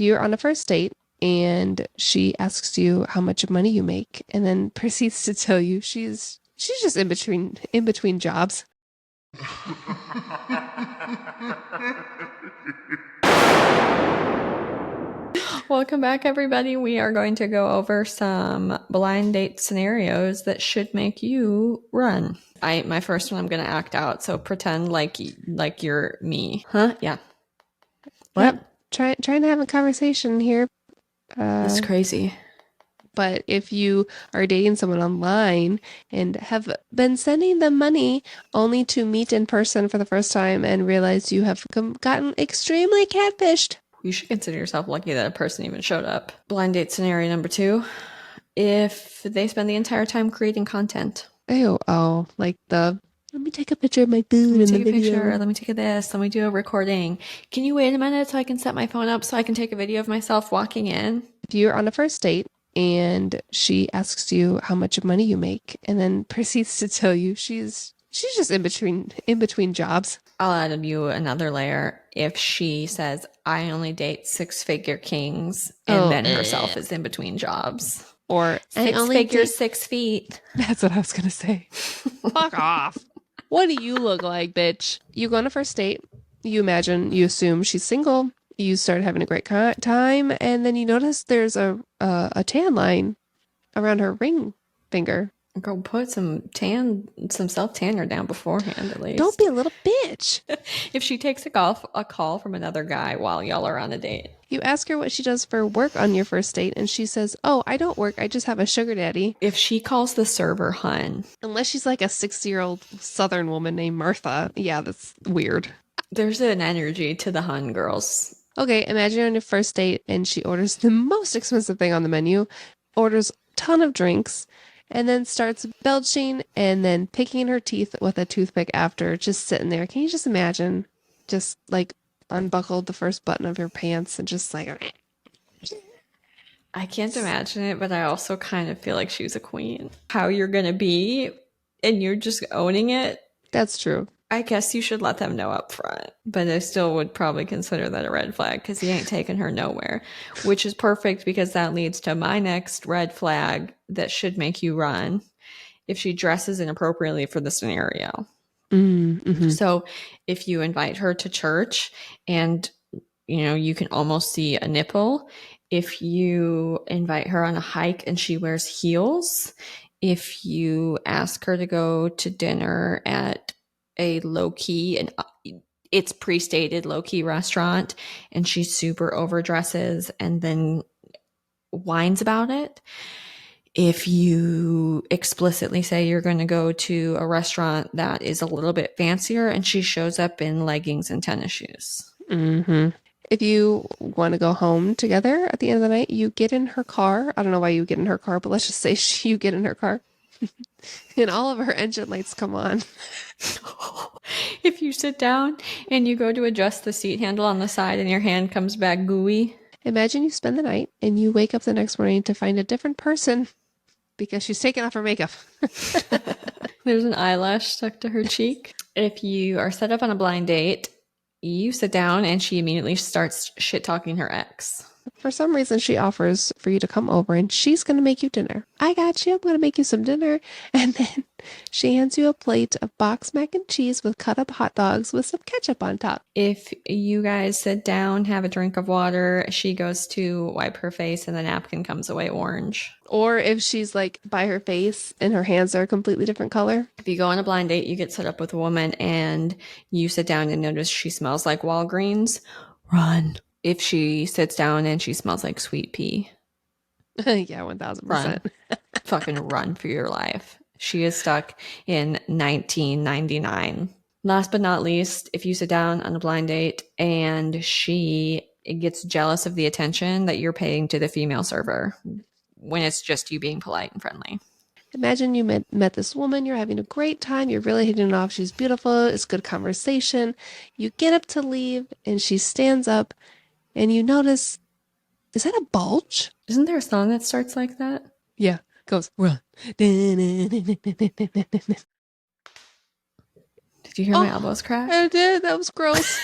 If you're on a first date and she asks you how much money you make and then proceeds to tell you she's just in between jobs. Welcome back, everybody. We are going to go over some blind date scenarios that should make you run. My first one I'm going to act out, so pretend like you're me. Huh? Yeah. What? Yep. Trying to have a conversation here. It's crazy. But if you are dating someone online and have been sending them money only to meet in person for the first time and realize you have gotten extremely catfished, you should consider yourself lucky that a person even showed up. Blind date scenario number 2. If they spend the entire time creating content. Like let me take a picture of my food Let me in the take a video. picture. Let me take this. Let me do a recording. Can you wait a minute so I can set my phone up so I can take a video of myself walking in? If you're on a first date and she asks you how much money you make and then proceeds to tell you she's just in between jobs. I'll add you another layer. If she says, I only date 6-figure kings, and then herself is in between jobs. Or 6 figures, 6 feet. That's what I was going to say. Fuck off. What do you look like, bitch? You go on a first date. You assume she's single. You start having a great time. And then you notice there's a tan line around her ring finger. Go put some self-tanner down beforehand, at least. Don't be a little bitch. If she takes a call from another guy while y'all are on a date. You ask her what she does for work on your first date, and she says, oh, I don't work. I just have a sugar daddy. If she calls the server hun. Unless she's like a 60-year-old Southern woman named Martha. Yeah, that's weird. There's an energy to the hun girls. Okay, imagine you're on your first date, and she orders the most expensive thing on the menu, orders a ton of drinks, and then starts belching and then picking her teeth with a toothpick after, just sitting there. Can you just imagine? Just like unbuckled the first button of your pants and just like... I can't imagine it, but I also kind of feel like she's a queen. How you're going to be, and you're just owning it. That's true. I guess you should let them know up front, but I still would probably consider that a red flag because he ain't taking her nowhere, which is perfect because that leads to my next red flag that should make you run if she dresses inappropriately for the scenario. Mm-hmm. So if you invite her to church and, you can almost see a nipple, if you invite her on a hike and she wears heels, if you ask her to go to dinner at a low-key, and it's pre-stated low-key restaurant, and she super overdresses and then whines about it. If you explicitly say you're going to go to a restaurant that is a little bit fancier and she shows up in leggings and tennis shoes. Mm-hmm. If you want to go home together at the end of the night, you get in her car. I don't know why you get in her car, but let's just say you get in her car. And all of her engine lights come on. If you sit down and you go to adjust the seat handle on the side and your hand comes back gooey. Imagine you spend the night and you wake up the next morning to find a different person because she's taken off her makeup. There's an eyelash stuck to her cheek. If you are set up on a blind date, you sit down and she immediately starts shit-talking her ex. For some reason, she offers for you to come over and she's going to make you dinner. I got you. I'm going to make you some dinner. And then she hands you a plate of boxed mac and cheese with cut up hot dogs with some ketchup on top. If you guys sit down, have a drink of water, she goes to wipe her face and the napkin comes away orange. Or if she's like by her face and her hands are a completely different color. If you go on a blind date, you get set up with a woman and you sit down and notice she smells like Walgreens, run. If she sits down and she smells like sweet pea. Yeah, 1000%. Run. Fucking run for your life. She is stuck in 1999. Last but not least, if you sit down on a blind date and she gets jealous of the attention that you're paying to the female server when it's just you being polite and friendly. Imagine you met this woman, you're having a great time, you're really hitting it off, she's beautiful, it's good conversation. You get up to leave and she stands up and you notice, is that a bulge? Isn't there a song that starts like that? Yeah, goes, run. Did you hear my elbows crack? I did, that was gross.